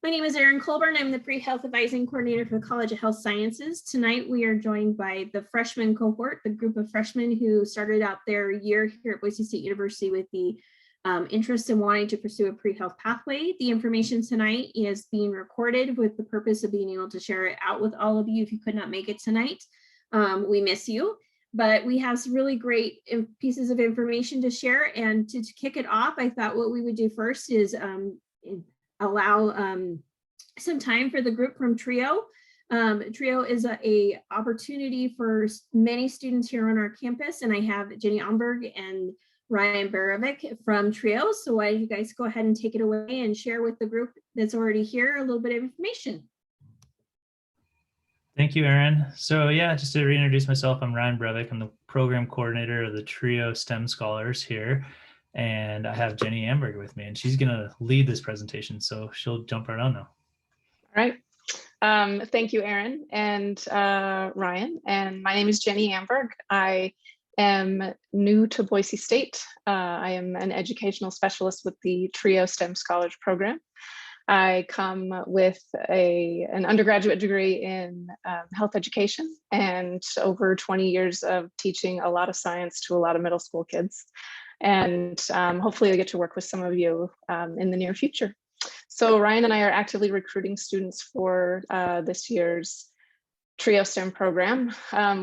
My name is Erin Colburn. I'm the Pre-Health Advising Coordinator for the College of Health Sciences. Tonight, we are joined by the freshman cohort, the group of freshmen who started out their year here at Boise State University with the interest in wanting to pursue a pre-health pathway. The information tonight is being recorded with the purpose of being able to share it out with all of you if you could not make it tonight. We miss you, but we have some really great pieces of information to share. And to kick it off, I thought what we would do first is allow some time for the group from TRIO. TRIO is a opportunity for many students here on our campus, and I have Jenny Omberg and Ryan Barovic from TRIO. So why don't you guys go ahead and take it away and share with the group that's already here a little bit of information. Thank you, Erin. So yeah, just to reintroduce myself, I'm Ryan Brevick. I'm the program coordinator of the TRIO STEM Scholars here. And I have Jenny Amberg with me, and she's going to lead this presentation. So she'll jump right on now. All right. Thank you, Erin and Ryan. And my name is Jenny Amberg. I am new to Boise State. I am an educational specialist with the TRIO STEM Scholars Program. I come with an undergraduate degree in health education and over 20 years of teaching a lot of science to a lot of middle school kids. And hopefully I get to work with some of you in the near future. So Ryan and I are actively recruiting students for this year's TRIO STEM program.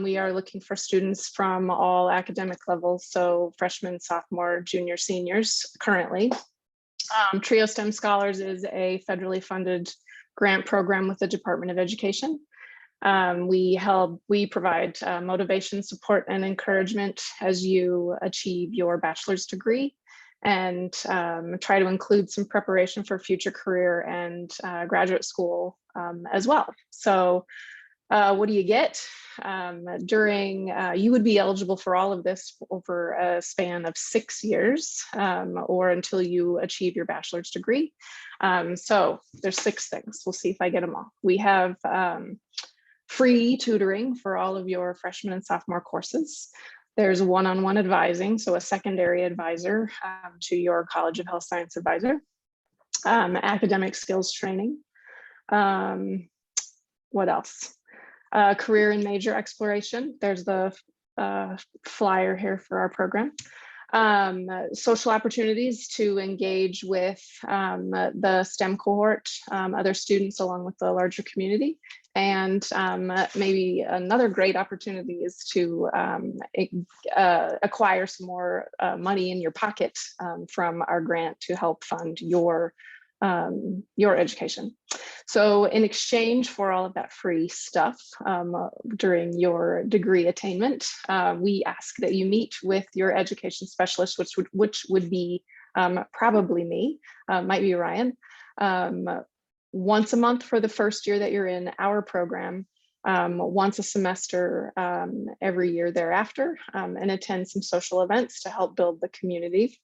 We are looking for students from all academic levels, so freshmen, sophomore, junior, seniors currently. TRIO STEM Scholars is a federally funded grant program with the Department of Education. We provide motivation, support, and encouragement as you achieve your bachelor's degree, and try to include some preparation for future career and graduate school as well. So what do you get? You would be eligible for all of this over a span of 6 years or until you achieve your bachelor's degree. So there's 6 things. We'll see if I get them all. We have free tutoring for all of your freshman and sophomore courses. There's one-on-one advising, so a secondary advisor to your College of Health Science advisor. Academic skills training. What else? Career and major exploration. There's the flyer here for our program. Social opportunities to engage with the STEM cohort, other students along with the larger community. And maybe another great opportunity is to acquire some more money in your pocket from our grant to help fund your education. So in exchange for all of that free stuff during your degree attainment, we ask that you meet with your education specialist, which would be probably me, might be Ryan, once a month for the first year that you're in our program, once a semester every year thereafter, and attend some social events to help build the community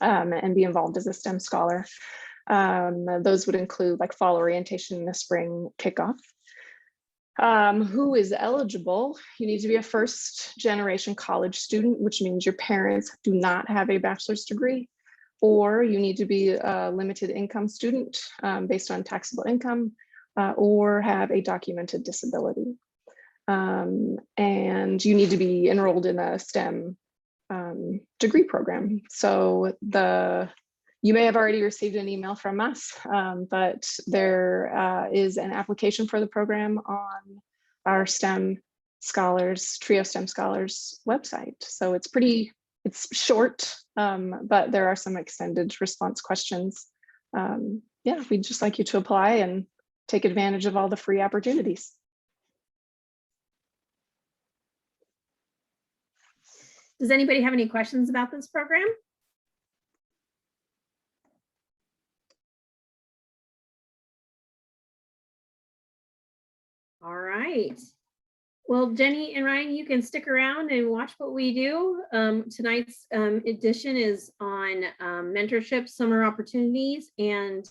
and be involved as a STEM scholar. Those would include like fall orientation in the spring kickoff. Who is eligible? You need to be a first generation college student, which means your parents do not have a bachelor's degree, or you need to be a limited income student based on taxable income, or have a documented disability. And you need to be enrolled in a STEM degree program. So you may have already received an email from us, but there is an application for the program on our STEM Scholars, TRIO STEM Scholars website. So it's short, but there are some extended response questions. Yeah, we'd just like you to apply and take advantage of all the free opportunities. Does anybody have any questions about this program? All right. Well, Jenny and Ryan, you can stick around and watch what we do. Tonight's edition is on mentorship, summer opportunities, and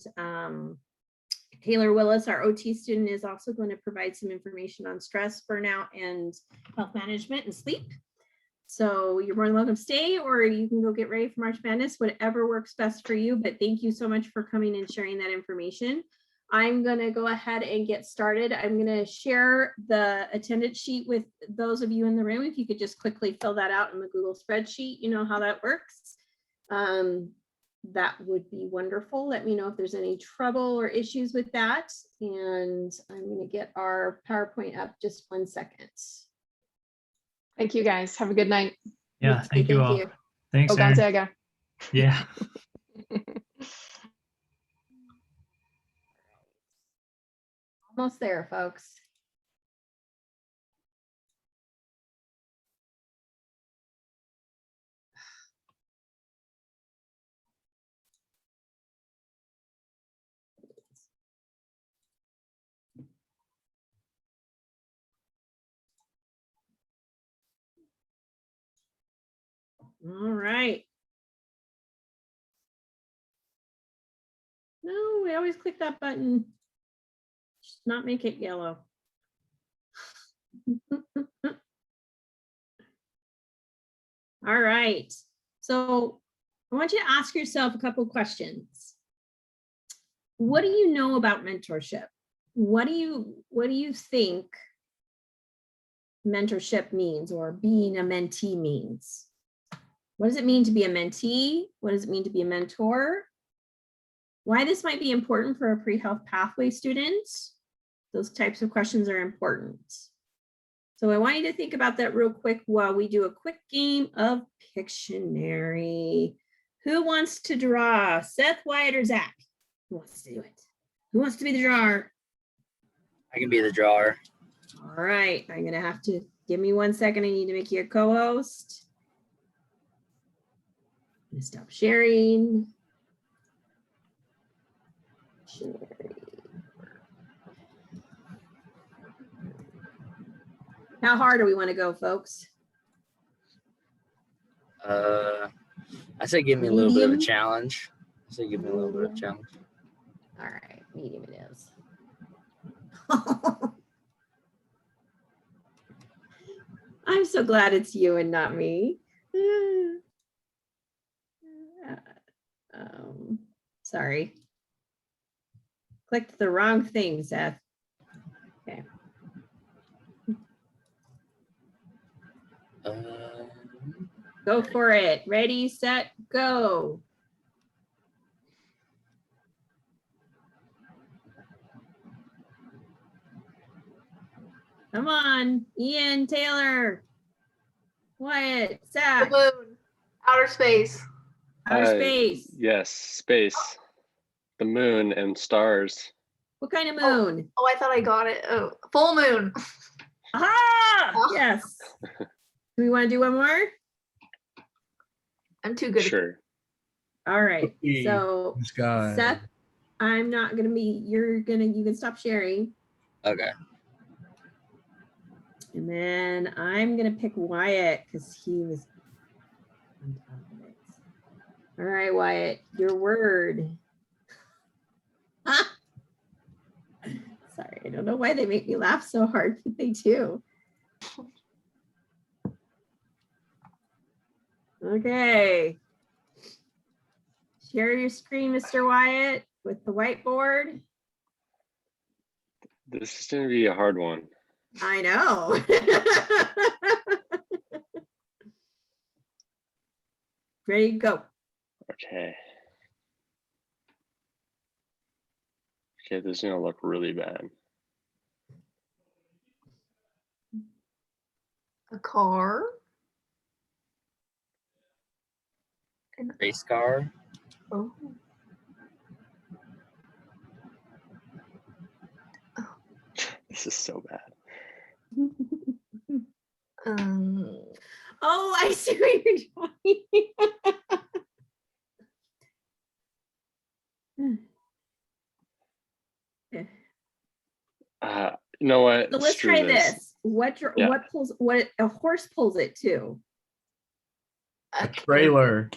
Taylor Willis, our OT student, is also going to provide some information on stress, burnout, and health management and sleep. So you're more than welcome to stay, or you can go get ready for March Madness, whatever works best for you. But thank you so much for coming and sharing that information. I'm going to go ahead and get started. I'm going to share the attendance sheet with those of you in the room. If you could just quickly fill that out in the Google spreadsheet, you know how that works. That would be wonderful. Let me know if there's any trouble or issues with that. And I'm going to get our PowerPoint up just 1 second. Thank you guys. Have a good night. Yeah, thank you all. Thanks, Oh, Erin. Gonzaga. Yeah. Almost there, folks. All right. No, we always click that button. Just not make it yellow. All right. So I want you to ask yourself a couple questions. What do you know about mentorship? What do you think mentorship means, or being a mentee means? What does it mean to be a mentee? What does it mean to be a mentor? Why this might be important for a pre-health pathway student? Those types of questions are important. So I want you to think about that real quick while we do a quick game of Pictionary. Who wants to draw? Seth, Wyatt, or Zach? Who wants to do it? Who wants to be the drawer? I can be the drawer. All right, I'm gonna have to give me 1 second. I need to make you a co-host. I'm gonna stop sharing. How hard do we want to go, folks? I say give me a little bit of a Medium? challenge. I say give me a little bit of a challenge. All right, medium it is. I'm so glad it's you and not me. Sorry. Clicked the wrong thing, Seth. Okay. Go for it. Ready, set, go. Come on, Ian, Taylor, Wyatt, Zach. The moon, outer space. Outer space. Yes, space, the moon, and stars. What kind of moon? Oh, I thought I got it. Oh, full moon. Ah, Oh. yes. Do we want to do one more? I'm too good. Sure. All right. So Sky. Seth, I'm not gonna be. You can stop sharing, Okay. and then I'm gonna pick Wyatt because he was on top of it. All right, Wyatt, your word. Sorry, I don't know why they make me laugh so hard, but they do. Okay. Share your screen, Mr. Wyatt, with the whiteboard. This is going to be a hard one. I know. Ready, go. Okay. Okay, this is going to look really bad. A car. Race car. Oh. This is so bad. Oh, I see what you're doing. You know what? So let's Screw try this. What a horse pulls it to? A trailer.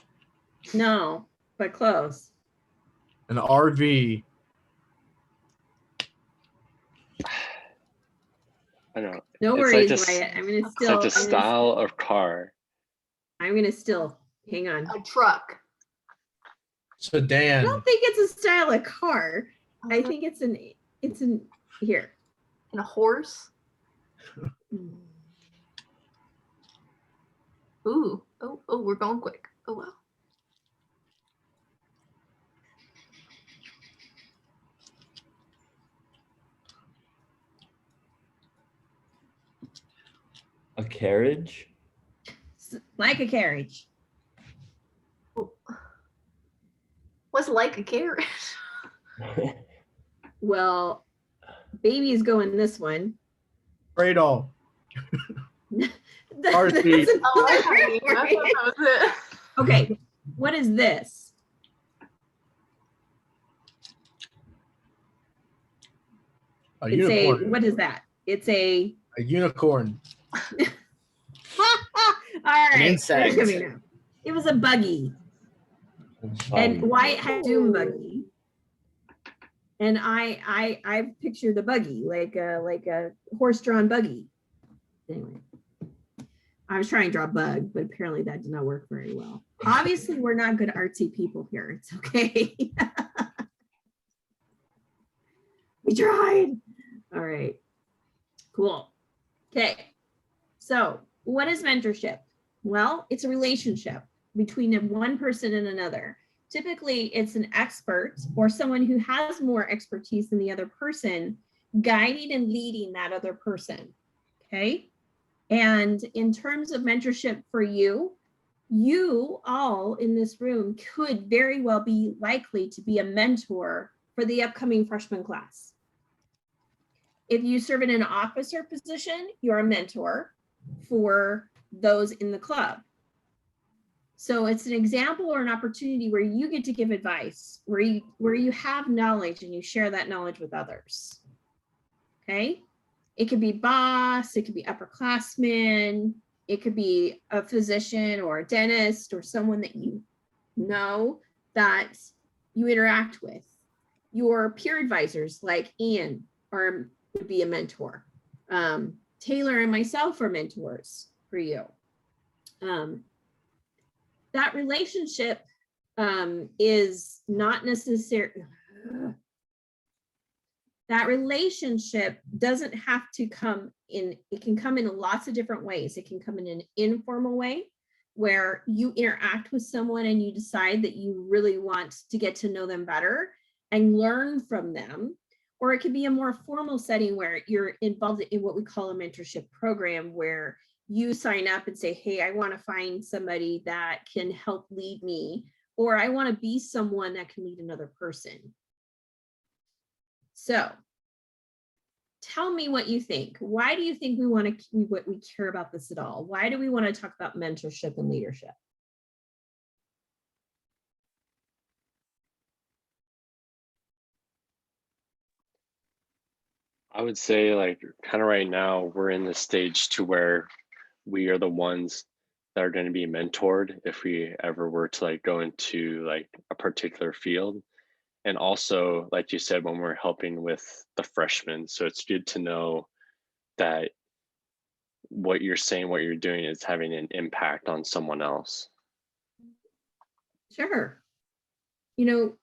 No, but close. An RV. I know. No It's worries, like Wyatt. I'm gonna It's still. like a style of car. I'm gonna still. Hang on. A truck. I Sedan. don't think it's a style of car. I think it's an here. And a horse. Ooh. Oh, we're going quick. Oh wow. A carriage? Like a carriage. What's like a carrot? Well, baby's going this one. Cradle. Car That's seat. Oh, I thought another you- I word. thought that was it. Okay, what is this? A It's unicorn. a, what is that? It's a, A unicorn. all right. insect. they're coming out. It was a buggy. And Wyatt had doom buggy. And I pictured a buggy, like a horse-drawn buggy. Anyway, I was trying to draw a bug, but apparently that did not work very well. Obviously, we're not good artsy people here. It's okay. We tried. All right. Cool. Okay. So what is mentorship? Well, it's a relationship between one person and another. Typically, it's an expert or someone who has more expertise than the other person, guiding and leading that other person. Okay. And in terms of mentorship for you, you all in this room could very well be likely to be a mentor for the upcoming freshman class. If you serve in an officer position, you're a mentor for those in the club. So it's an example or an opportunity where you get to give advice, where you have knowledge and you share that knowledge with others. Okay. It could be boss, it could be upperclassmen, it could be a physician or a dentist or someone that you know that you interact with. Your peer advisors like Ian would be a mentor. Taylor and myself are mentors for you. That relationship is not necessary. That relationship doesn't have to come in, it can come in lots of different ways. It can come in an informal way where you interact with someone and you decide that you really want to get to know them better and learn from them. Or it could be a more formal setting where you're involved in what we call a mentorship program, where you sign up and say, hey, I want to find somebody that can help lead me, or I want to be someone that can lead another person. So tell me what you think. Why do you think we care about this at all? Why do we want to talk about mentorship and leadership? I would say like kind of right now we're in the stage to where we are the ones that are going to be mentored if we ever were to like go into like a particular field. And also, like you said, when we're helping with the freshmen, so it's good to know that what you're saying, what you're doing is having an impact on someone else. Sure. You know,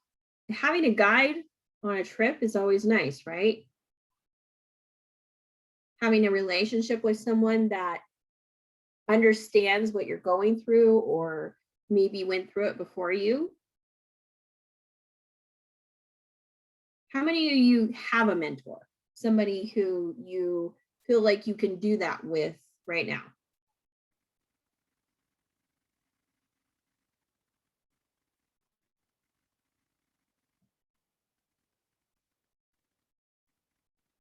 having a guide on a trip is always nice, right? Having a relationship with someone that understands what you're going through or maybe went through it before you. How many of you have a mentor? Somebody who you feel like you can do that with right now?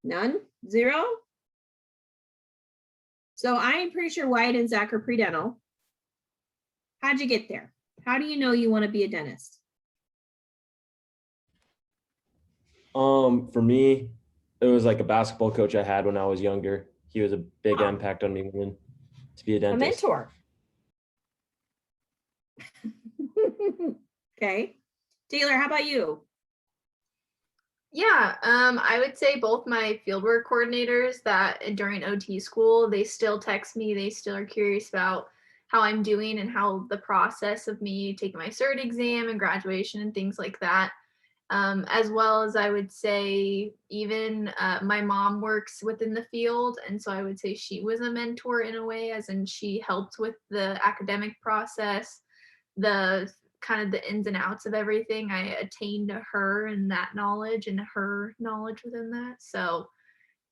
None? Zero? So I'm pretty sure Wyatt and Zach are pre-dental. How'd you get there? How do you know you want to be a dentist? For me, it was like a basketball coach I had when I was younger. He was a big Oh. impact on me wanting to be a A dentist. mentor. Okay. Taylor, how about you? Yeah, I would say both my fieldwork coordinators that during OT school, they still text me. They still are curious about how I'm doing and how the process of me taking my cert exam and graduation and things like that. as well as I would say even my mom works within the field. And so I would say she was a mentor in a way, as in she helped with the academic process, the kind of the ins and outs of everything. I attained to her and that knowledge and her knowledge within that. So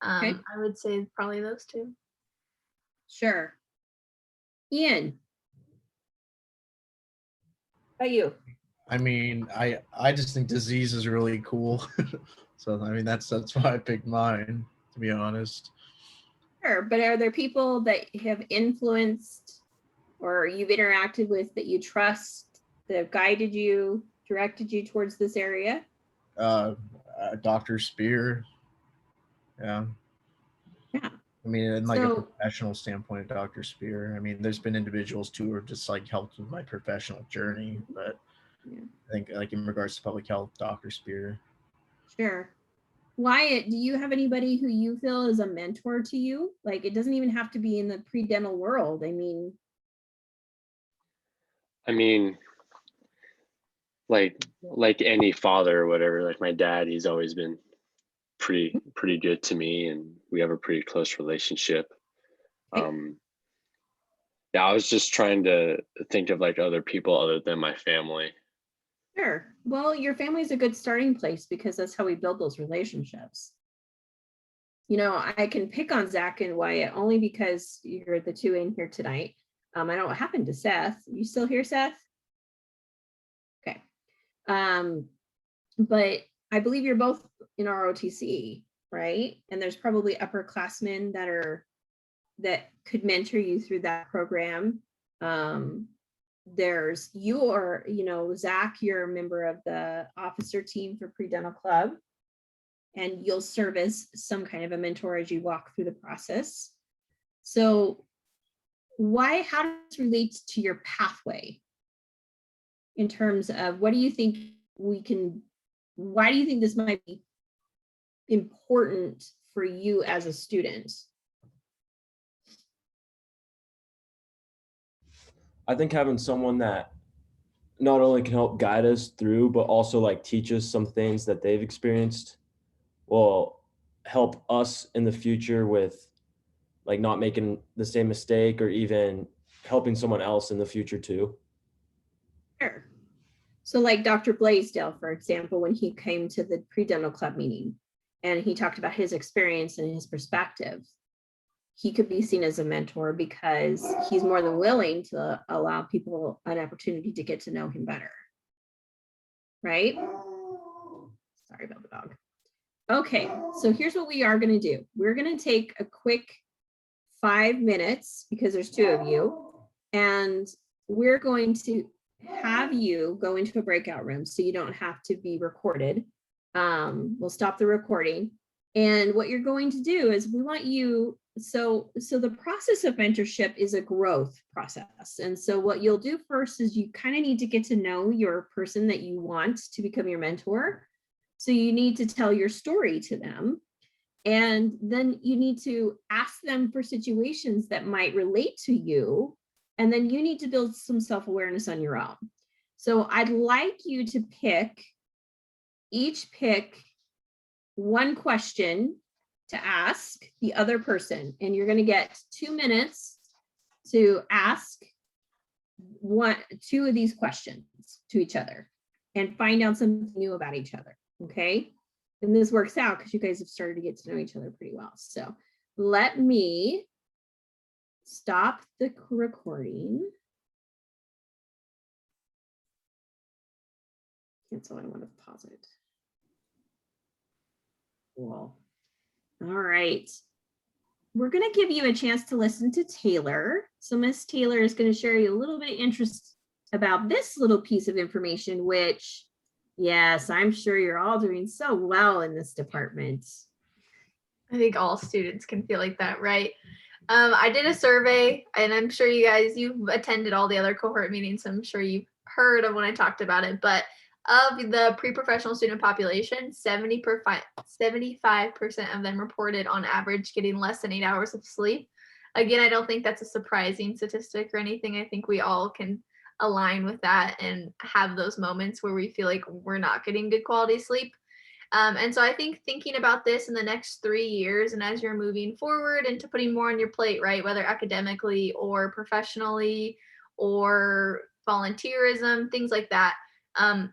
Okay. I would say probably those two. Sure. Ian. How about you? I mean, I just think disease is really cool. So I mean, that's why I picked mine, to be honest. Sure, but are there people that have influenced or you've interacted with that you trust, that have guided you, directed you towards this area? Dr. Spear. Yeah. Yeah. I mean, in like a So- professional standpoint, Dr. Spear. I mean, there's been individuals too who have just like helped with my professional journey, but Yeah. I think like in regards to public health, Dr. Spear. Sure. Wyatt, do you have anybody who you feel is a mentor to you? Like, it doesn't even have to be in the pre-dental world. I mean, like any father or whatever, like my dad, he's always been pretty good to me, and we have a pretty close relationship. Okay. Yeah, I was just trying to think of like other people other than my family. sure. Well, your family is a good starting place because that's how we build those relationships. You know, I can pick on Zach and Wyatt only because you're the two in here tonight. I don't know what happened to Seth. You still here, Seth? Okay. But I believe you're both in ROTC, right? And there's probably upperclassmen that could mentor you through that program. There's you, or Zach, you're a member of the officer team for pre-dental club, and you'll serve as some kind of a mentor as you walk through the process. So how does this relate to your pathway in terms of why do you think this might be important for you as a student? I think having someone that not only can help guide us through, but also like teach us some things that they've experienced will help us in the future with like not making the same mistake, or even helping someone else in the future too. Sure. So like Dr. Blaisdell, for example, when he came to the pre-dental club meeting and he talked about his experience and his perspective, he could be seen as a mentor because he's more than willing to allow people an opportunity to get to know him better. Right? Sorry about the dog. Okay, so here's what we are going to do. We're going to take a quick 5 minutes because there's two of you, and we're going to have you go into a breakout room so you don't have to be recorded. We'll stop the recording. And what you're going to do is we want you, so the process of mentorship is a growth process. And so what you'll do first is you kind of need to get to know your person that you want to become your mentor. So you need to tell your story to them. And then you need to ask them for situations that might relate to you. And then you need to build some self-awareness on your own. So I'd like you to pick one question to ask the other person. And you're going to get 2 minutes to ask two of these questions to each other and find out something new about each other. Okay. And this works out because you guys have started to get to know each other pretty well. So let me stop the recording. Cancel, I want to pause it. Cool. All right. We're going to give you a chance to listen to Taylor. So Miss Taylor is going to share you a little bit of interest about this little piece of information, which, yes, I'm sure you're all doing so well in this department. I think all students can feel like that, right? I did a survey, and I'm sure you've attended all the other cohort meetings, so I'm sure you've heard of when I talked about it, but of the pre-professional student population, 75% of them reported on average getting less than 8 hours of sleep. Again, I don't think that's a surprising statistic or anything. I think we all can align with that and have those moments where we feel like we're not getting good quality sleep. And so I think thinking about this in the next 3 years and as you're moving forward into putting more on your plate, right, whether academically or professionally or volunteerism, things like that,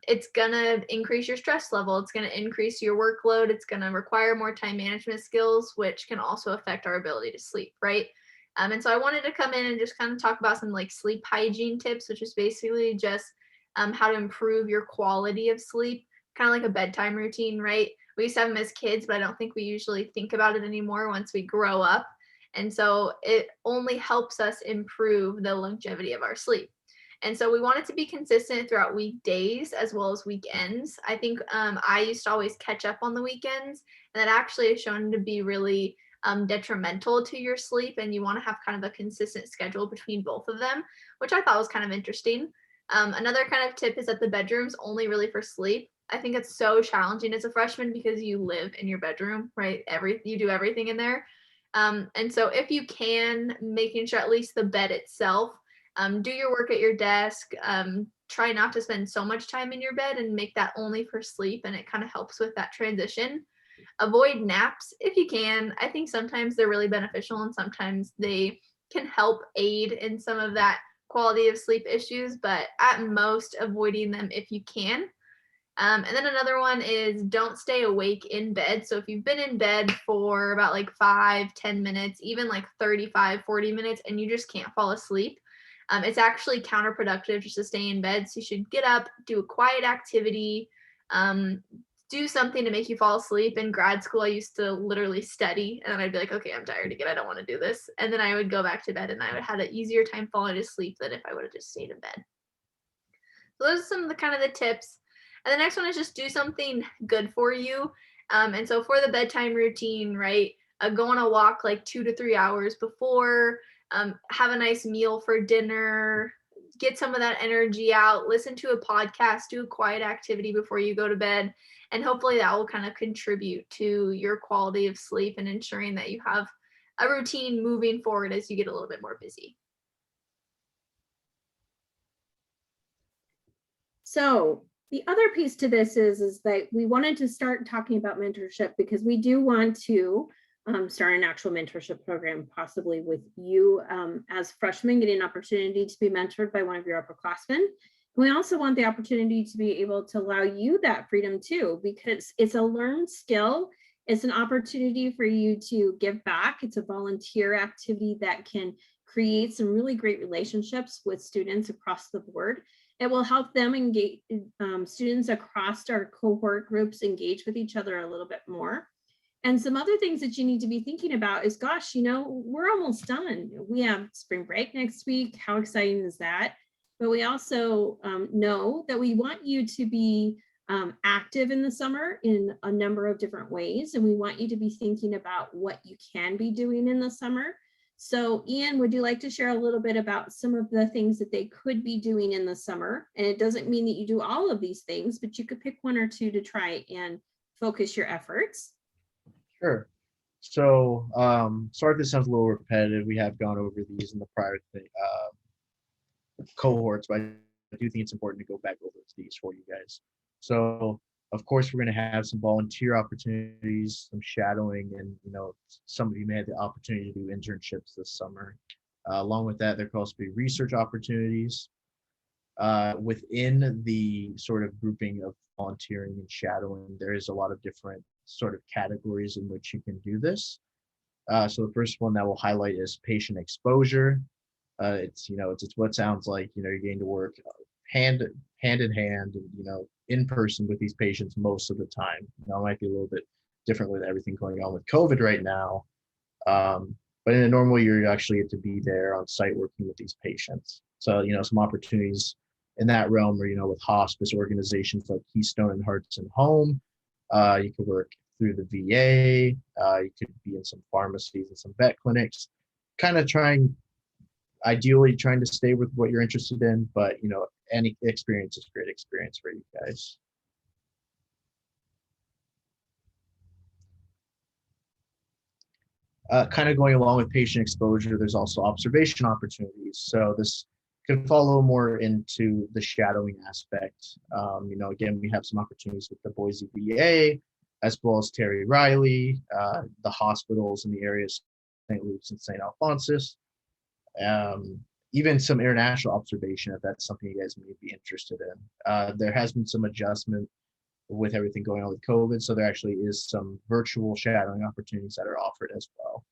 it's going to increase your stress level. It's going to increase your workload. It's going to require more time management skills, which can also affect our ability to sleep, right? And so I wanted to come in and just kind of talk about some like sleep hygiene tips, which is basically just how to improve your quality of sleep, kind of like a bedtime routine, right? We used to have them as kids, but I don't think we usually think about it anymore once we grow up. And so it only helps us improve the longevity of our sleep. And so we want it to be consistent throughout weekdays as well as weekends. I think I used to always catch up on the weekends, and that actually is shown to be really detrimental to your sleep. And you want to have kind of a consistent schedule between both of them, which I thought was kind of interesting. Another kind of tip is that the bedroom's only really for sleep. I think it's so challenging as a freshman because you live in your bedroom, right? You do everything in there. And so if you can, making sure at least the bed itself, do your work at your desk, try not to spend so much time in your bed and make that only for sleep. And it kind of helps with that transition. Avoid naps if you can. I think sometimes they're really beneficial and sometimes they can help aid in some of that quality of sleep issues, but at most avoiding them if you can. And then another one is don't stay awake in bed. So if you've been in bed for about like 5-10 minutes, even like 35-40 minutes, and you just can't fall asleep, it's actually counterproductive just to stay in bed. So you should get up, do a quiet activity, do something to make you fall asleep. In grad school, I used to literally study, and then I'd be like, okay, I'm tired again. I don't want to do this. And then I would go back to bed, and I would have an easier time falling asleep than if I would have just stayed in bed. So those are some of the kind of the tips. And the next one is just do something good for you. And so for the bedtime routine, right, go on a walk like 2 to 3 hours before, have a nice meal for dinner, get some of that energy out, listen to a podcast, do a quiet activity before you go to bed. And hopefully that will kind of contribute to your quality of sleep and ensuring that you have a routine moving forward as you get a little bit more busy. So the other piece to this is that we wanted to start talking about mentorship because we do want to start an actual mentorship program, possibly with you as freshmen, getting an opportunity to be mentored by one of your upperclassmen. We also want the opportunity to be able to allow you that freedom too, because it's a learned skill. It's an opportunity for you to give back. It's a volunteer activity that can create some really great relationships with students across the board. It will help them engage, students across our cohort groups engage with each other a little bit more. And some other things that you need to be thinking about is, gosh, you know, we're almost done. We have spring break next week. How exciting is that? But we also know that we want you to be active in the summer in a number of different ways. And we want you to be thinking about what you can be doing in the summer. So Ian, would you like to share a little bit about some of the things that they could be doing in the summer? And it doesn't mean that you do all of these things, but you could pick one or two to try and focus your efforts. Sure. So sorry if this sounds a little repetitive. We have gone over these in the prior cohorts, but I do think it's important to go back over these for you guys. So of course, we're going to have some volunteer opportunities, some shadowing, and some of you may have the opportunity to do internships this summer. Along with that, there could also be research opportunities. Within the sort of grouping of volunteering and shadowing, there is a lot of different sort of categories in which you can do this. So the first one that we'll highlight is patient exposure. It's what it sounds like. You're getting to work hand in hand, and in person with these patients most of the time. It might be a little bit different with everything going on with COVID right now. But in a normal year, you actually get to be there on site working with these patients. So, some opportunities in that realm where, with hospice organizations like Keystone and Hearts and Home, you could work through the VA, you could be in some pharmacies and some vet clinics, kind of ideally trying to stay with what you're interested in, but, any experience is great experience for you guys. Kind of going along with patient exposure, there's also observation opportunities. So this could follow more into the shadowing aspect. Again, we have some opportunities with the Boise VA, as well as Terry Riley, the hospitals in the areas, St. Luke's and St. Alphonsus, even some international observation, if that's something you guys may be interested in. There has been some adjustment with everything going on with COVID, so there actually is some virtual shadowing opportunities that are offered as well.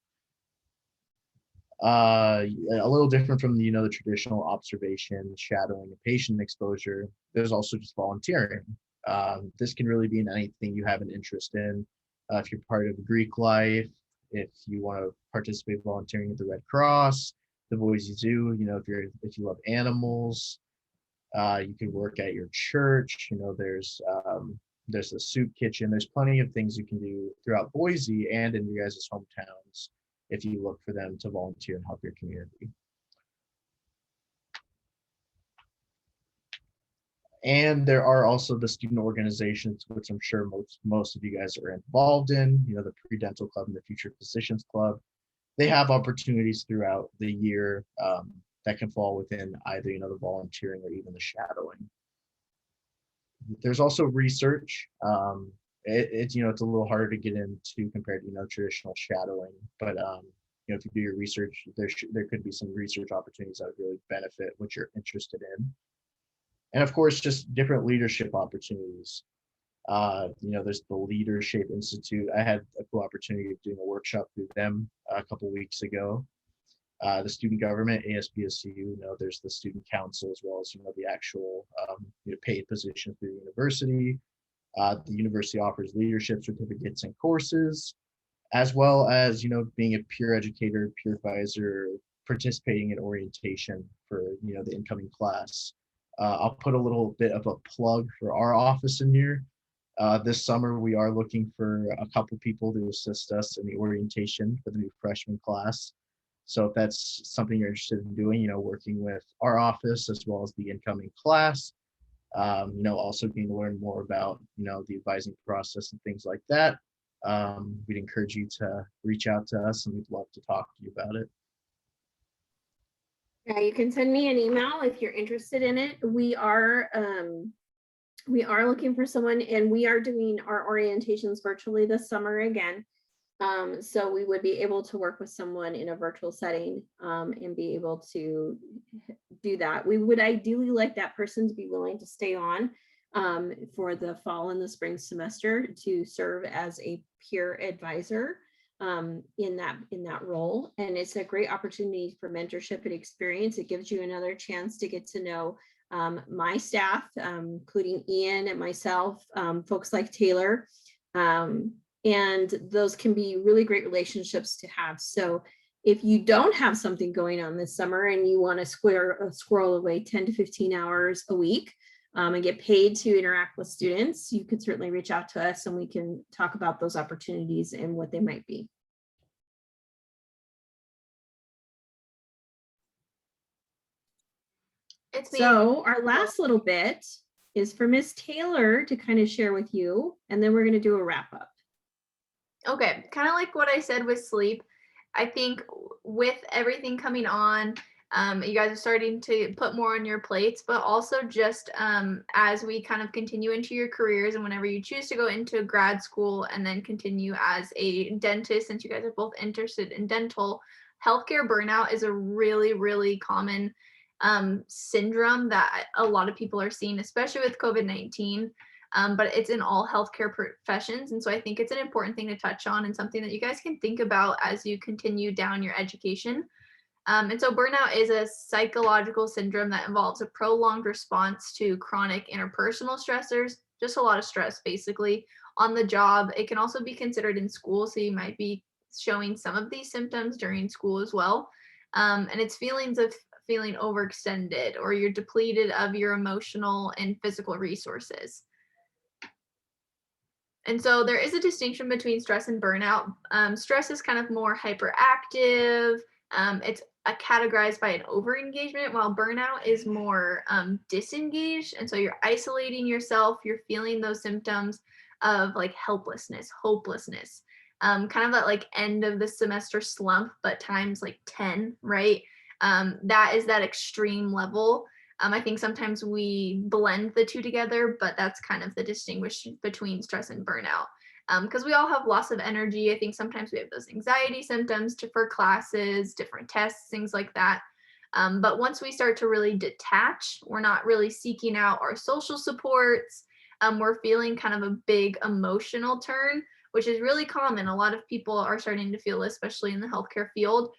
A little different from the traditional observation, shadowing, and patient exposure. There's also just volunteering. This can really be in anything you have an interest in. If you're part of Greek life, if you want to participate volunteering at the Red Cross, the Boise Zoo, if you love animals, you can work at your church. There's the soup kitchen. There's plenty of things you can do throughout Boise and in your guys' hometowns if you look for them to volunteer and help your community. And there are also the student organizations, which I'm sure most of you guys are involved in, the Pre-Dental Club and the Future Physicians Club. They have opportunities throughout the year that can fall within either, the volunteering or even the shadowing. There's also research. It's a little harder to get into compared to, traditional shadowing, but if you do your research, there could be some research opportunities that would really benefit what you're interested in. And of course, just different leadership opportunities. There's the Leadership Institute. I had a cool opportunity of doing a workshop through them a couple weeks ago. The student government, ASBSU, there's the student council, as well as, the actual paid position through the university. The university offers leadership certificates and courses, as well as, being a peer educator, peer advisor, participating in orientation for, the incoming class. I'll put a little bit of a plug for our office in here. This summer, we are looking for a couple people to assist us in the orientation for the new freshman class. So if that's something you're interested in doing, working with our office as well as the incoming class, also getting to learn more about, the advising process and things like that, we'd encourage you to reach out to us and we'd love to talk to you about it. Yeah, you can send me an email if you're interested in it. We are looking for someone, and we are doing our orientations virtually this summer again. So we would be able to work with someone in a virtual setting and be able to do that. We would ideally like that person to be willing to stay on for the fall and the spring semester to serve as a peer advisor in that role. And it's a great opportunity for mentorship and experience. It gives you another chance to get to know my staff, including Ian and myself, folks like Taylor. And those can be really great relationships to have. So if you don't have something going on this summer and you want to squirrel away 10 to 15 hours a week and get paid to interact with students, you could certainly reach out to us and we can talk about those opportunities and what they might be. So our last little bit is for Miss Taylor to kind of share with you, and then we're going to do a wrap up. Okay, kind of like what I said with sleep. I think with everything coming on, you guys are starting to put more on your plates, but also just as we kind of continue into your careers and whenever you choose to go into grad school and then continue as a dentist, since you guys are both interested in dental, healthcare burnout is a really, really common syndrome that a lot of people are seeing, especially with COVID-19. But it's in all healthcare professions. And so I think it's an important thing to touch on and something that you guys can think about as you continue down your education. And so burnout is a psychological syndrome that involves a prolonged response to chronic interpersonal stressors, just a lot of stress basically on the job. It can also be considered in school. So you might be showing some of these symptoms during school as well. And it's feelings of feeling overextended, or you're depleted of your emotional and physical resources. And so there is a distinction between stress and burnout. Stress is kind of more hyperactive. It's categorized by an overengagement, while burnout is more disengaged. And so you're isolating yourself. You're feeling those symptoms of like helplessness, hopelessness, kind of that like end of the semester slump, but times like 10, right? That is that extreme level. I think sometimes we blend the two together, but that's kind of the distinguish between stress and burnout. Because we all have loss of energy. I think sometimes we have those anxiety symptoms for classes, different tests, things like that. But once we start to really detach, we're not really seeking out our social supports. We're feeling kind of a big emotional turn, which is really common. A lot of people are starting to feel, especially in the healthcare field.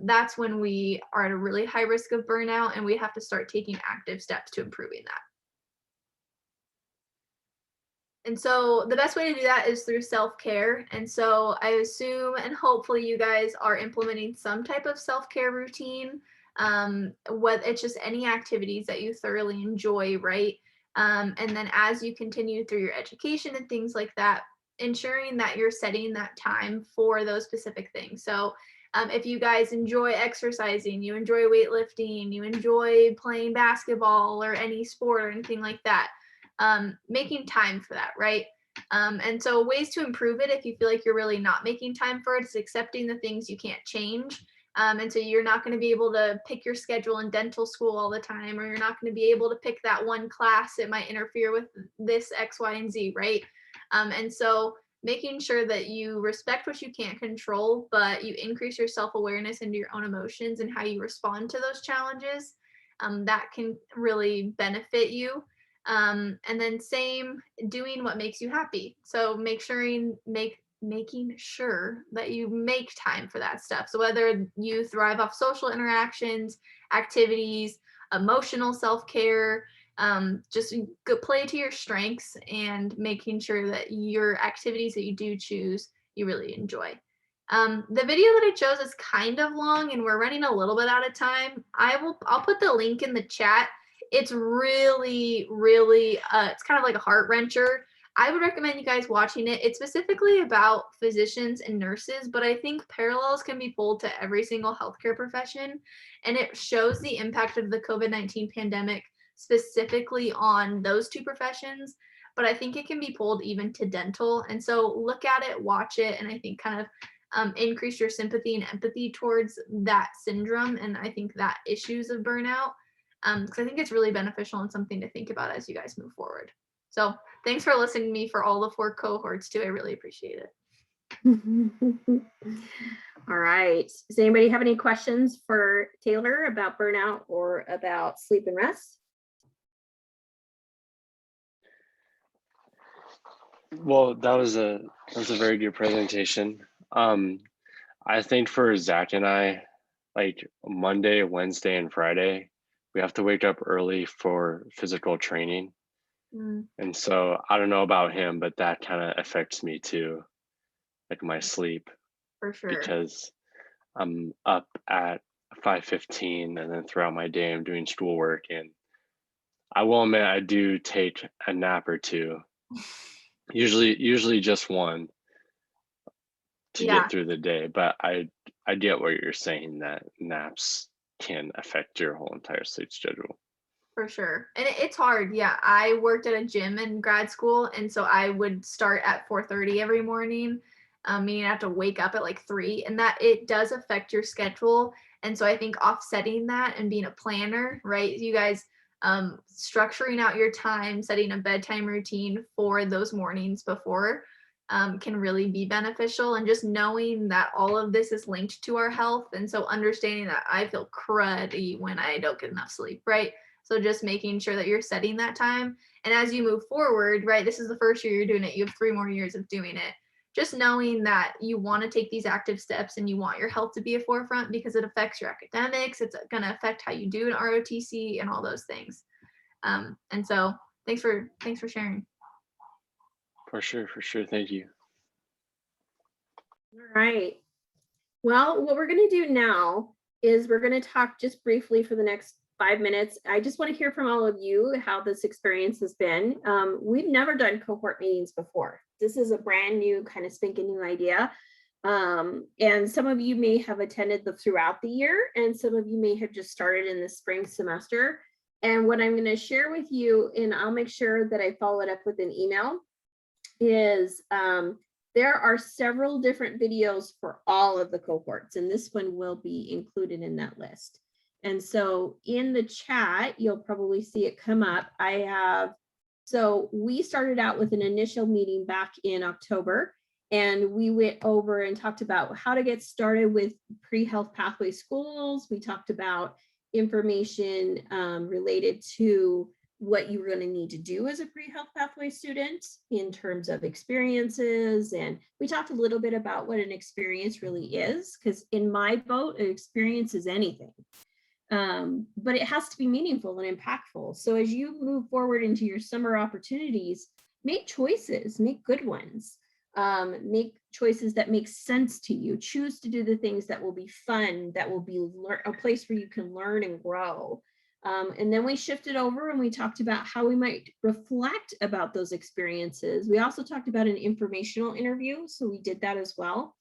That's when we are at a really high risk of burnout, and we have to start taking active steps to improving that. And so the best way to do that is through self-care. And so I assume and hopefully you guys are implementing some type of self-care routine. Whether it's just any activities that you thoroughly enjoy, right? And then as you continue through your education and things like that, ensuring that you're setting that time for those specific things. So if you guys enjoy exercising, you enjoy weightlifting, you enjoy playing basketball or any sport or anything like that, making time for that, right? And so ways to improve it if you feel like you're really not making time for it is accepting the things you can't change. And so you're not going to be able to pick your schedule in dental school all the time, or you're not going to be able to pick that one class. It might interfere with this X, Y, and Z, right? And so making sure that you respect what you can't control, but you increase your self-awareness into your own emotions and how you respond to those challenges, that can really benefit you. And then same, doing what makes you happy. So making sure that you make time for that stuff. So whether you thrive off social interactions, activities, emotional self-care, just play to your strengths and making sure that your activities that you do choose, you really enjoy. The video that I chose is kind of long and we're running a little bit out of time. I'll put the link in the chat. It's really, really, it's kind of like a heart wrencher. I would recommend you guys watching it. It's specifically about physicians and nurses, but I think parallels can be pulled to every single healthcare profession. And it shows the impact of the COVID-19 pandemic specifically on those two professions. But I think it can be pulled even to dental. And so look at it, watch it, and I think kind of increase your sympathy and empathy towards that syndrome. And I think that issues of burnout, because I think it's really beneficial and something to think about as you guys move forward. So thanks for listening to me for all the 4 cohorts too. I really appreciate it. All right. Does anybody have any questions for Taylor about burnout or about sleep and rest? Well, that was a very good presentation. I think for Zach and I, like Monday, Wednesday, and Friday, we have to wake up early for physical training. And so I don't know about him, but that kind of affects me too, like my sleep. For sure. Because I'm up at 5:15 and then throughout my day I'm doing schoolwork, and I will admit I do take a nap or two. Usually just one to get through the day, but I get what you're saying, that naps can affect your whole entire sleep schedule. For sure. And it's hard. Yeah. I worked at a gym in grad school. And so I would start at 4:30 every morning, meaning I have to wake up at like 3, and that it does affect your schedule. And so I think offsetting that and being a planner, right? You guys structuring out your time, setting a bedtime routine for those mornings before can really be beneficial. And just knowing that all of this is linked to our health. And so understanding that I feel cruddy when I don't get enough sleep, right? So just making sure that you're setting that time. And as you move forward, right, this is the first year you're doing it. You have 3 more years of doing it. Just knowing that you want to take these active steps and you want your health to be a forefront because it affects your academics. It's going to affect how you do an ROTC and all those things. And so thanks for sharing. For sure. Thank you. All right. Well, what we're going to do now is we're going to talk just briefly for the next 5 minutes. I just want to hear from all of you how this experience has been. We've never done cohort meetings before. This is a brand new kind of spanking new idea. And some of you may have attended throughout the year, and some of you may have just started in the spring semester. And what I'm going to share with you, and I'll make sure that I follow it up with an email, is there are several different videos for all of the cohorts, and this one will be included in that list. And so in the chat, you'll probably see it come up. So we started out with an initial meeting back in October, and we went over and talked about how to get started with pre-health pathway schools. We talked about information related to what you were going to need to do as a pre-health pathway student in terms of experiences. And we talked a little bit about what an experience really is, because in my boat, an experience is anything. But it has to be meaningful and impactful. So as you move forward into your summer opportunities, make choices, make good ones, make choices that make sense to you. Choose to do the things that will be fun, that will be a place where you can learn and grow. And then we shifted over and we talked about how we might reflect about those experiences. We also talked about an informational interview, so we did that as well.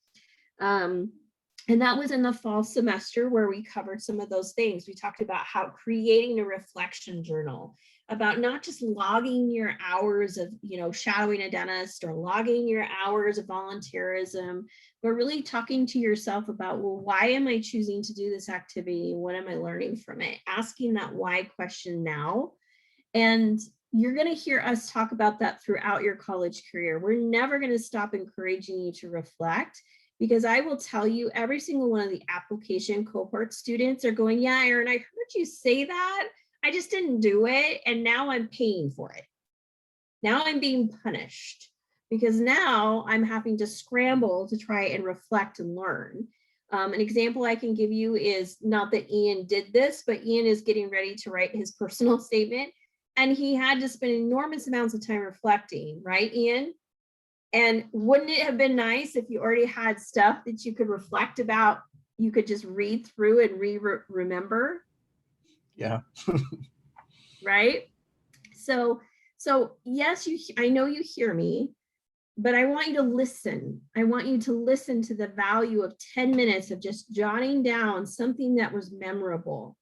And that was in the fall semester where we covered some of those things. We talked about how creating a reflection journal, about not just logging your hours of, shadowing a dentist or logging your hours of volunteerism, but really talking to yourself about, well, why am I choosing to do this activity? What am I learning from it? Asking that why question now. And you're going to hear us talk about that throughout your college career. We're never going to stop encouraging you to reflect. Because I will tell you, every single one of the application cohort students are going, yeah, Erin, I heard you say that. I just didn't do it. And now I'm paying for it. Now I'm being punished because now I'm having to scramble to try and reflect and learn. An example I can give you is not that Ian did this, but Ian is getting ready to write his personal statement. And he had to spend enormous amounts of time reflecting, right, Ian? And wouldn't it have been nice if you already had stuff that you could reflect about, you could just read through and remember? Yeah. Right? So yes, I know you hear me, but I want you to listen. I want you to listen to the value of 10 minutes of just jotting down something that was memorable.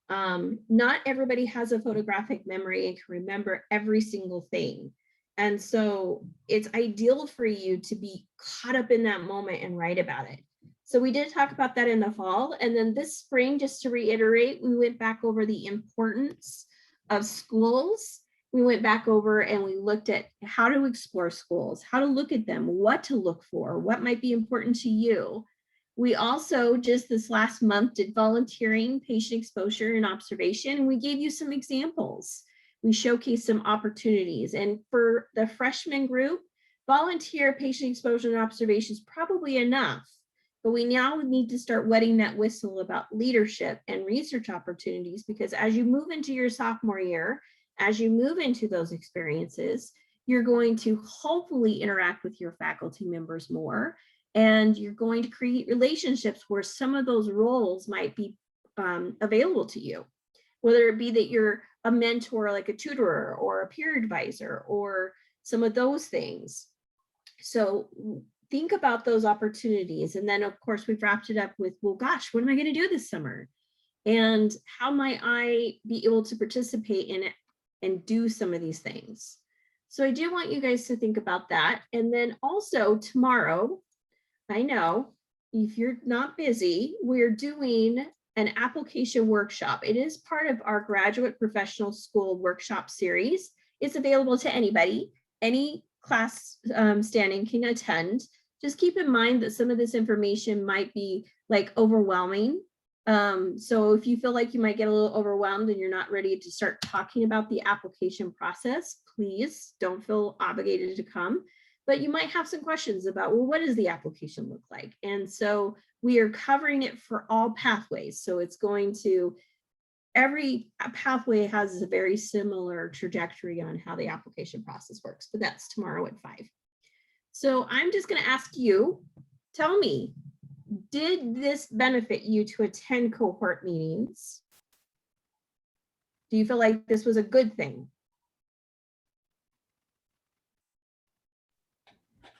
Not everybody has a photographic memory and can remember every single thing. And so it's ideal for you to be caught up in that moment and write about it. So we did talk about that in the fall. And then this spring, just to reiterate, we went back over the importance of schools. We went back over and we looked at how to explore schools, how to look at them, what to look for, what might be important to you. We also just this last month did volunteering, patient exposure, and observation. And we gave you some examples. We showcased some opportunities. And for the freshman group, volunteer, patient exposure, and observation is probably enough. But we now need to start wetting that whistle about leadership and research opportunities, because as you move into your sophomore year, as you move into those experiences, you're going to hopefully interact with your faculty members more, and you're going to create relationships where some of those roles might be available to you, whether it be that you're a mentor, like a tutor or a peer advisor, or some of those things. So think about those opportunities. And then of course, we've wrapped it up with, well, gosh, what am I going to do this summer? And how might I be able to participate in it and do some of these things? So I do want you guys to think about that. And then also tomorrow, I know if you're not busy, we're doing an application workshop. It is part of our graduate professional school workshop series. It's available to anybody, any class standing can attend. Just keep in mind that some of this information might be like overwhelming. So if you feel like you might get a little overwhelmed and you're not ready to start talking about the application process, please don't feel obligated to come. But you might have some questions about, well, what does the application look like? And so we are covering it for all pathways. So it's going to, every pathway has a very similar trajectory on how the application process works, but that's tomorrow at 5. So I'm just going to ask you, tell me, did this benefit you to attend cohort meetings? Do you feel like this was a good thing?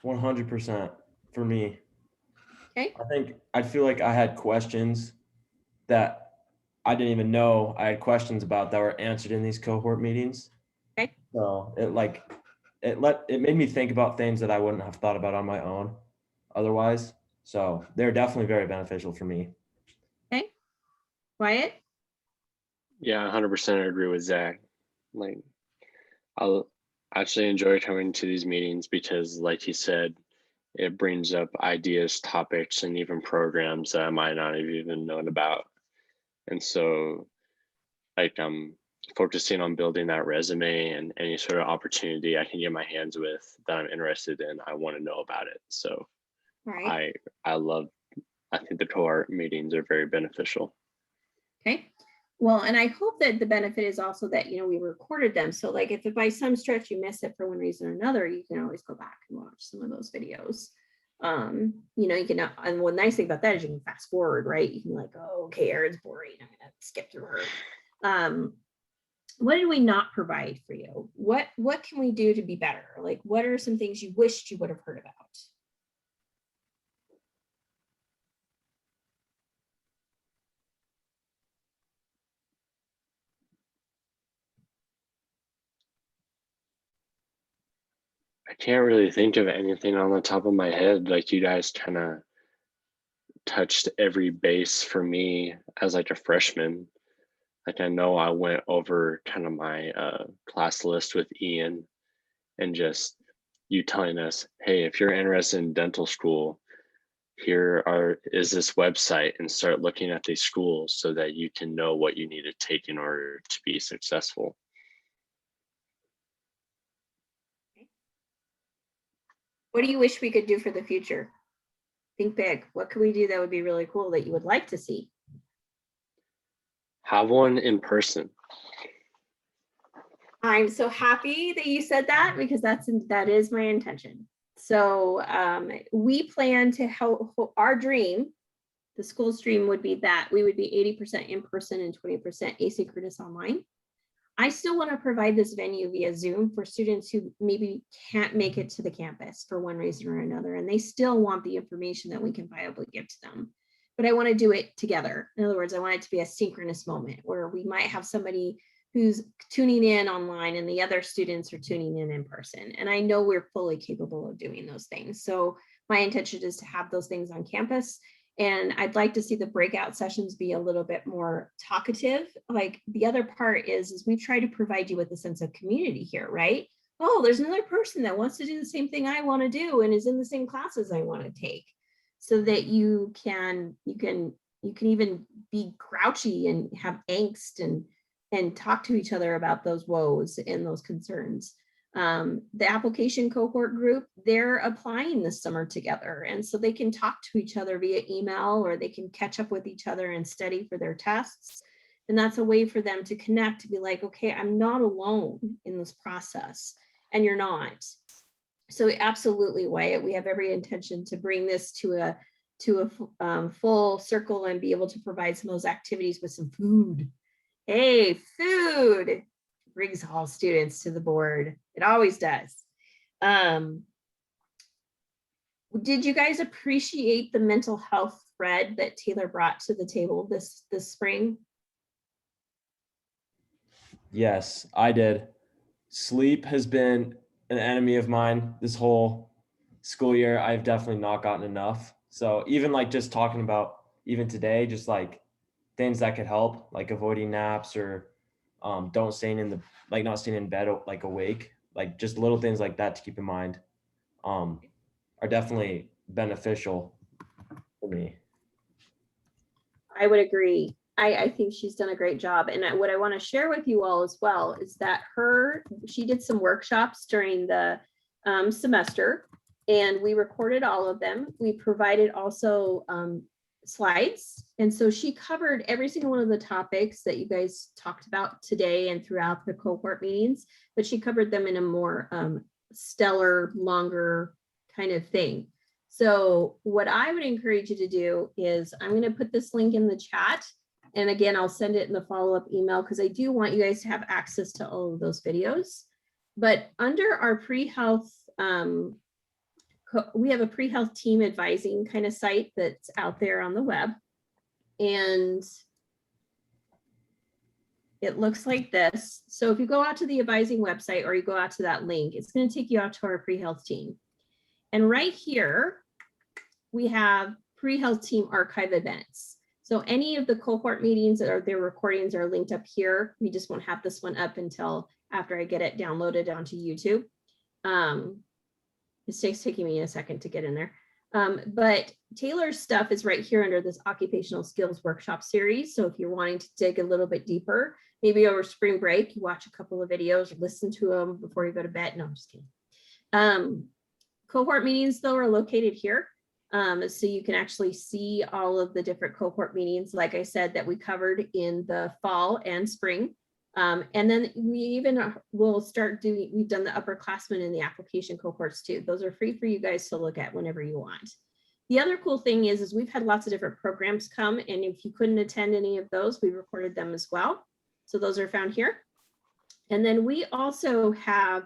100% for me. Okay. I think I feel like I had questions that I didn't even know I had questions about that were answered in these cohort meetings. Okay. So it made me think about things that I wouldn't have thought about on my own otherwise. So they're definitely very beneficial for me. Okay. Wyatt? Yeah, 100% agree with Zach. Like, I'll actually enjoy coming to these meetings because, like he said, it brings up ideas, topics, and even programs that I might not have even known about. And so, like, I'm focusing on building that resume, and any sort of opportunity I can get my hands with that I'm interested in, I want to know about it. So Right. I think the cohort meetings are very beneficial. Okay. Well, and I hope that the benefit is also that, we recorded them. So like if by some stretch you miss it for one reason or another, you can always go back and watch some of those videos. You can, and one nice thing about that is you can fast forward, right? You can like, oh, okay, Erin's boring, I'm gonna skip through her. What did we not provide for you? What can we do to be better? Like, what are some things you wished you would have heard about? I can't really think of anything on the top of my head. Like, you guys kind of touched every base for me as like a freshman. Like, I know I went over kind of my class list with Ian, and just you telling us, hey, if you're interested in dental school, is this website, and start looking at these schools so that you can know what you need to take in order to be successful. What do you wish we could do for the future? Think big. What could we do that would be really cool that you would like to see? Have one in person. I'm so happy that you said that because that is my intention. So we plan to help our dream. The school's dream would be that we would be 80% in person and 20% asynchronous online. I still want to provide this venue via Zoom for students who maybe can't make it to the campus for one reason or another, and they still want the information that we can viably give to them. But I want to do it together. In other words, I want it to be a synchronous moment where we might have somebody who's tuning in online and the other students are tuning in person. And I know we're fully capable of doing those things. So my intention is to have those things on campus. And I'd like to see the breakout sessions be a little bit more talkative. Like the other part is we try to provide you with a sense of community here, right? Oh, there's another person that wants to do the same thing I want to do and is in the same classes I want to take, so that you can even be grouchy and have angst and talk to each other about those woes and those concerns. The application cohort group, they're applying this summer together. And so they can talk to each other via email, or they can catch up with each other and study for their tests. And that's a way for them to connect, to be like, okay, I'm not alone in this process, and you're not. So absolutely, Wyatt, we have every intention to bring this to a full circle and be able to provide some of those activities with some food. Hey, food brings all students to the board. It always does. Did you guys appreciate the mental health thread that Taylor brought to the table this spring? Yes, I did. Sleep has been an enemy of mine this whole school year. I've definitely not gotten enough. So even like just talking about even today, just like things that could help, like avoiding naps, or not staying in bed like awake, like just little things like that to keep in mind are definitely beneficial for me. I would agree. I think she's done a great job. And what I want to share with you all as well is that she did some workshops during the semester, and we recorded all of them. We provided also slides. And so she covered every single one of the topics that you guys talked about today and throughout the cohort meetings, but she covered them in a more stellar, longer kind of thing. So what I would encourage you to do is I'm going to put this link in the chat. And again, I'll send it in the follow-up email because I do want you guys to have access to all of those videos. But under our pre-health, we have a pre-health team advising kind of site that's out there on the web. And it looks like this. So if you go out to the advising website or you go out to that link, it's going to take you out to our pre-health team. And right here, we have pre-health team archive events. So any of the cohort meetings or their recordings are linked up here. We just won't have this one up until after I get it downloaded onto YouTube. It's taking me a second to get in there. But Taylor's stuff is right here under this occupational skills workshop series. So if you're wanting to dig a little bit deeper, maybe over spring break, you watch a couple of videos, listen to them before you go to bed. No, I'm just kidding. Cohort meetings though are located here. So you can actually see all of the different cohort meetings, like I said, that we covered in the fall and spring. And then we even will start doing, we've done the upperclassmen and the application cohorts too. Those are free for you guys to look at whenever you want. The other cool thing is we've had lots of different programs come, and if you couldn't attend any of those, we recorded them as well. So those are found here. And then we also have,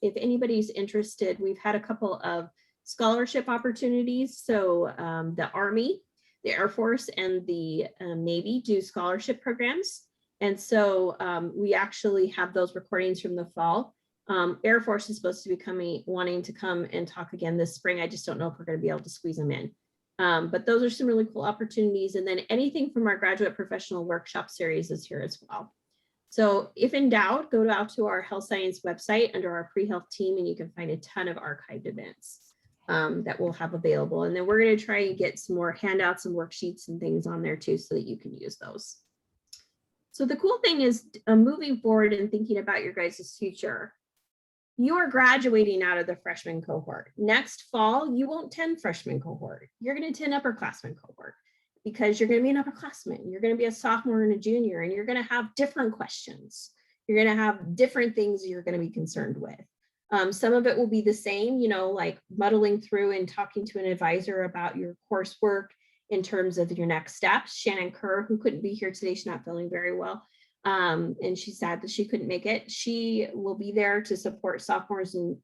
if anybody's interested, we've had a couple of scholarship opportunities. So the Army, the Air Force, and the Navy do scholarship programs. And so we actually have those recordings from the fall. Air Force is supposed to be wanting to come and talk again this spring. I just don't know if we're going to be able to squeeze them in. But those are some really cool opportunities. And then anything from our graduate professional workshop series is here as well. So if in doubt, go out to our health science website under our pre-health team, and you can find a ton of archived events that we'll have available. And then we're going to try and get some more handouts and worksheets and things on there too, so that you can use those. So the cool thing is moving forward and thinking about your guys' future, you are graduating out of the freshman cohort. Next fall, you won't attend freshman cohort. You're going to attend upperclassmen cohort because you're going to be an upperclassman. You're going to be a sophomore and a junior, and you're going to have different questions. You're going to have different things you're going to be concerned with. Some of it will be the same, you know, like muddling through and talking to an advisor about your coursework in terms of your next steps. Shannon Kerr, who couldn't be here today, she's not feeling very well. And she's sad that she couldn't make it. She will be there to support sophomores and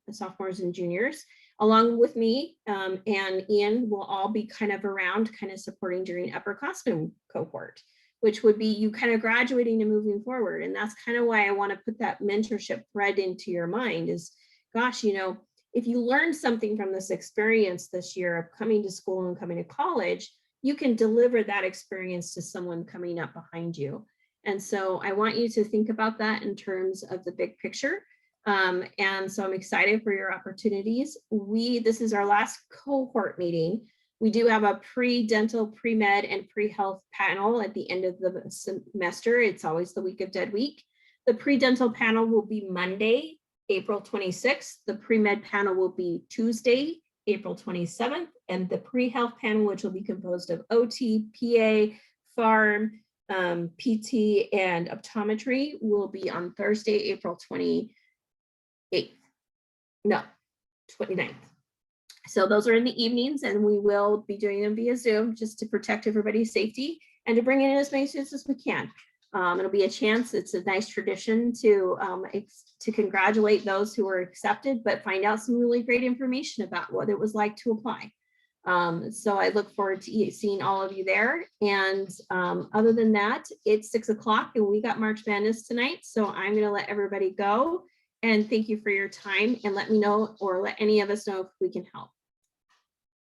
juniors, along with me, and Ian will all be kind of around, kind of supporting during upperclassmen cohort, which would be you kind of graduating and moving forward. And that's kind of why I want to put that mentorship thread into your mind is, gosh, you know, if you learned something from this experience this year of coming to school and coming to college, you can deliver that experience to someone coming up behind you. And so I want you to think about that in terms of the big picture. And so I'm excited for your opportunities. This is our last cohort meeting. We do have a pre-dental, pre-med, and pre-health panel at the end of the semester. It's always the week of Dead Week. The pre-dental panel will be Monday, April 26th. The pre-med panel will be Tuesday, April 27th. And the pre-health panel, which will be composed of OT, PA, Pharm, PT, and optometry, will be on Thursday, April 29th. So those are in the evenings, and we will be doing them via Zoom just to protect everybody's safety and to bring in as many students as we can. It'll be a chance. It's a nice tradition to congratulate those who were accepted, but find out some really great information about what it was like to apply. So I look forward to seeing all of you there. And other than that, it's 6 o'clock and we got March Madness tonight. So I'm going to let everybody go, and thank you for your time, and let me know, or let any of us know if we can help.